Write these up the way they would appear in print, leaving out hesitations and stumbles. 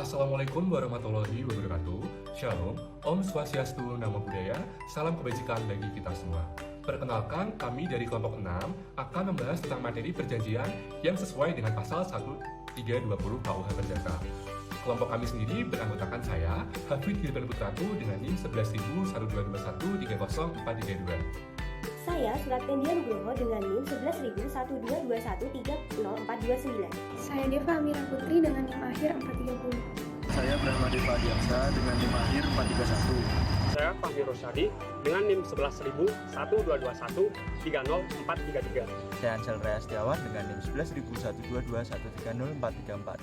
Assalamualaikum warahmatullahi wabarakatuh. Shalom, Om Swastiastu, Namo Buddhaya, salam kebajikan bagi kita semua. Perkenalkan, kami dari kelompok 6 akan membahas tentang materi perjanjian yang sesuai dengan pasal 1320 KUH Perdata. Kelompok kami sendiri beranggotakan saya, Hafid Hilban Putratu dengan NIM 11.1221-30432. Saya Suratkendian Nugroho dengan NIM 11.1221-30429. Saya Deva Amira Putri dengan NIM akhir 430. Saya Brahma Deva Adiansa dengan NIM akhir 431. Saya Fahmi Rosyadi dengan NIM 11.1221-30433. Saya Ansel Raya Setiawan dengan NIM 11.122-130-434.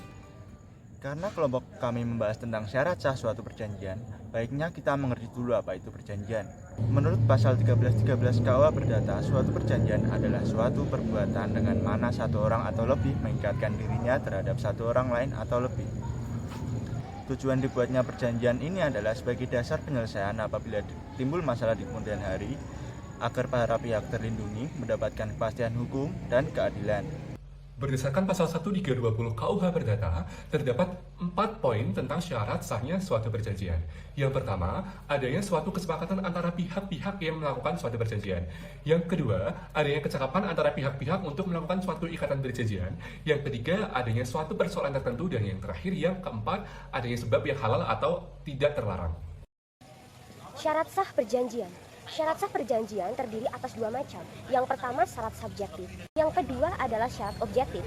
Karena kelompok kami membahas tentang syarat sah suatu perjanjian, baiknya kita mengerti dulu apa itu perjanjian. Menurut pasal 1313 KUH Perdata, suatu perjanjian adalah suatu perbuatan dengan mana satu orang atau lebih mengikatkan dirinya terhadap satu orang lain atau lebih. Tujuan dibuatnya perjanjian ini adalah sebagai dasar penyelesaian apabila timbul masalah di kemudian hari, agar para pihak terlindungi mendapatkan kepastian hukum dan keadilan. Berdasarkan pasal 1320 KUH Perdata, terdapat 4 poin tentang syarat sahnya suatu perjanjian. Yang pertama, adanya suatu kesepakatan antara pihak-pihak yang melakukan suatu perjanjian. Yang kedua, adanya kecakapan antara pihak-pihak untuk melakukan suatu ikatan perjanjian. Yang ketiga, adanya suatu persoalan tertentu. Dan yang terakhir, yang keempat, adanya sebab yang halal atau tidak terlarang. Syarat sah perjanjian. Syarat sah perjanjian terdiri atas dua macam. Yang pertama syarat subjektif. Yang kedua adalah syarat objektif.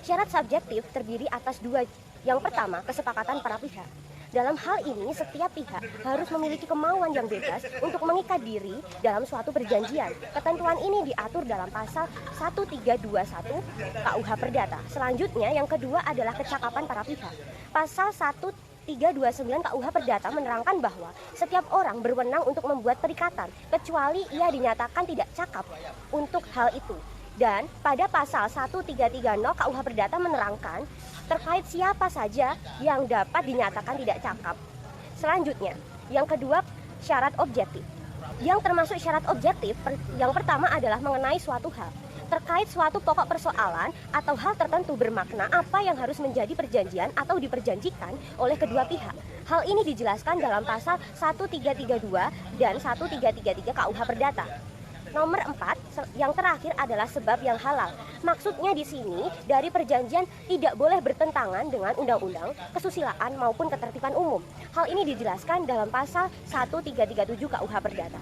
Syarat subjektif terdiri atas dua. Yang pertama, kesepakatan para pihak. Dalam hal ini, setiap pihak harus memiliki kemauan yang bebas untuk mengikat diri dalam suatu perjanjian. Ketentuan ini diatur dalam pasal 1321 KUH Perdata. Selanjutnya, yang kedua adalah kecakapan para pihak. Pasal 1329 KUH Perdata menerangkan bahwa setiap orang berwenang untuk membuat perikatan kecuali ia dinyatakan tidak cakap untuk hal itu. Dan pada pasal 1330 KUH Perdata menerangkan terkait siapa saja yang dapat dinyatakan tidak cakap. Selanjutnya, yang kedua syarat objektif. Yang termasuk syarat objektif, yang pertama adalah mengenai suatu hal. Terkait suatu pokok persoalan atau hal tertentu bermakna apa yang harus menjadi perjanjian atau diperjanjikan oleh kedua pihak. Hal ini dijelaskan dalam pasal 1332 dan 1333 KUH Perdata. Nomor 4, yang terakhir adalah sebab yang halal. Maksudnya di sini dari perjanjian tidak boleh bertentangan dengan undang-undang, kesusilaan maupun ketertiban umum. Hal ini dijelaskan dalam pasal 1337 KUH Perdata.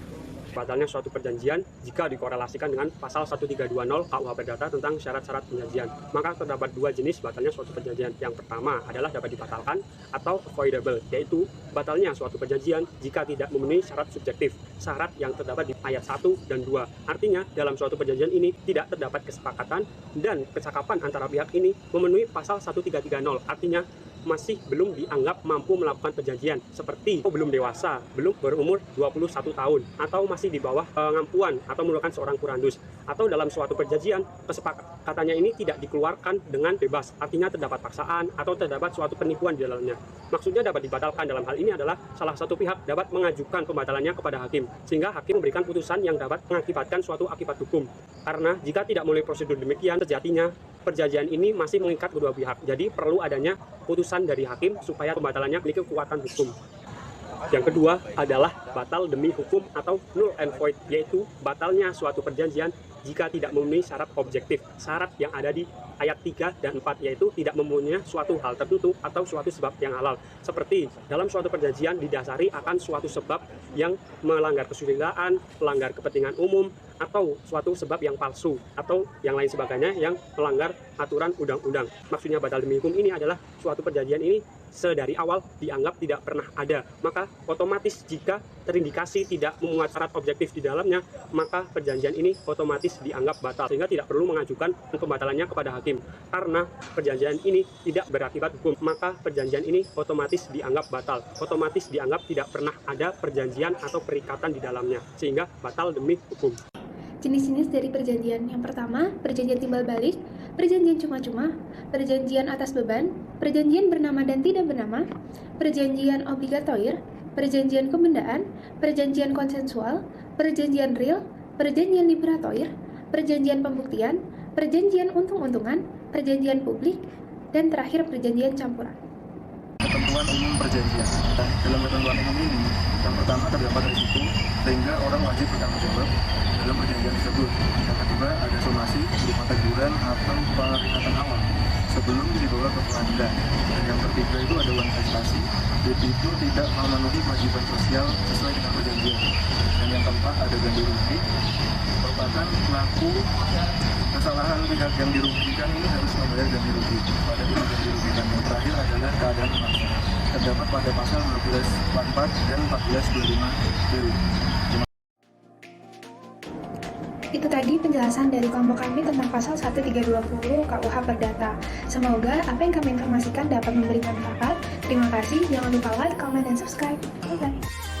Batalnya suatu perjanjian jika dikorelasikan dengan pasal 1320 KUH Perdata tentang syarat-syarat perjanjian. Maka terdapat dua jenis batalnya suatu perjanjian. Yang pertama adalah dapat dibatalkan atau avoidable, yaitu batalnya suatu perjanjian jika tidak memenuhi syarat subjektif, syarat yang terdapat di ayat 1 dan 2. Artinya dalam suatu perjanjian ini tidak terdapat kesepakatan dan kecakapan antara pihak ini memenuhi pasal 1330. Artinya masih belum dianggap mampu melakukan perjanjian, seperti belum dewasa, belum berumur 21 tahun, atau masih di bawah pengampuan atau merupakan seorang kurandus, atau dalam suatu perjanjian kesepakatannya ini tidak dikeluarkan dengan bebas, artinya terdapat paksaan atau terdapat suatu penipuan di dalamnya. Maksudnya dapat dibatalkan dalam hal ini adalah salah satu pihak dapat mengajukan pembatalannya kepada hakim, sehingga hakim memberikan putusan yang dapat mengakibatkan suatu akibat hukum. Karena jika tidak melalui prosedur demikian, sejatinya perjanjian ini masih mengikat kedua pihak. Jadi perlu adanya putusan dari hakim supaya pembatalannya memiliki kekuatan hukum. Yang kedua adalah batal demi hukum atau null and void, yaitu batalnya suatu perjanjian jika tidak memenuhi syarat objektif, syarat yang ada di ayat 3 dan 4, yaitu tidak memenuhi suatu hal tertentu atau suatu sebab yang halal. Seperti dalam suatu perjanjian didasari akan suatu sebab yang melanggar kesusilaan, melanggar kepentingan umum, atau suatu sebab yang palsu, atau yang lain sebagainya yang melanggar aturan undang-undang. Maksudnya batal demi hukum ini adalah suatu perjanjian ini sedari awal dianggap tidak pernah ada. Maka otomatis jika terindikasi tidak memuat syarat objektif di dalamnya, maka perjanjian ini otomatis dianggap batal, sehingga tidak perlu mengajukan pembatalannya kepada hakim. Karena perjanjian ini tidak berakibat hukum, maka perjanjian ini otomatis dianggap batal, otomatis dianggap tidak pernah ada perjanjian atau perikatan di dalamnya, sehingga batal demi hukum. Jenis-jenis dari perjanjian. Yang pertama, perjanjian timbal balik, perjanjian cuma-cuma, perjanjian atas beban, perjanjian bernama dan tidak bernama, perjanjian obligatoir, perjanjian kebendaan, perjanjian konsensual, perjanjian real, perjanjian liberatoir, perjanjian pembuktian, perjanjian untung-untungan, perjanjian publik, dan terakhir perjanjian campuran. ketentuan umum perjanjian. Dalam ketentuan umum ini, yang pertama terdapat risiko sehingga orang wajib bertanggung jawab dalam perjanjian tersebut. Yang kedua ada somasi berupa teguran atau peringatan awal sebelum dibawa ke pengadilan. Dan yang ketiga itu ada one prestasi, yaitu tidak memenuhi kewajiban sosial sesuai dengan perjanjian. Dan yang keempat ada ganti rugi, merupakan pelaku kesalahan pihak yang dirugikan ini harus membayar ganti rugi pada pihak yang dirugikan. Yang terakhir adalah keadaan memaksa, terdapat pada pasal 1244 dan 1425 BU. Itu tadi penjelasan dari kelompok kami tentang pasal 1320 KUH Perdata. Semoga apa yang kami informasikan dapat memberi manfaat. Terima kasih, jangan lupa like, comment, dan subscribe. Bye-bye.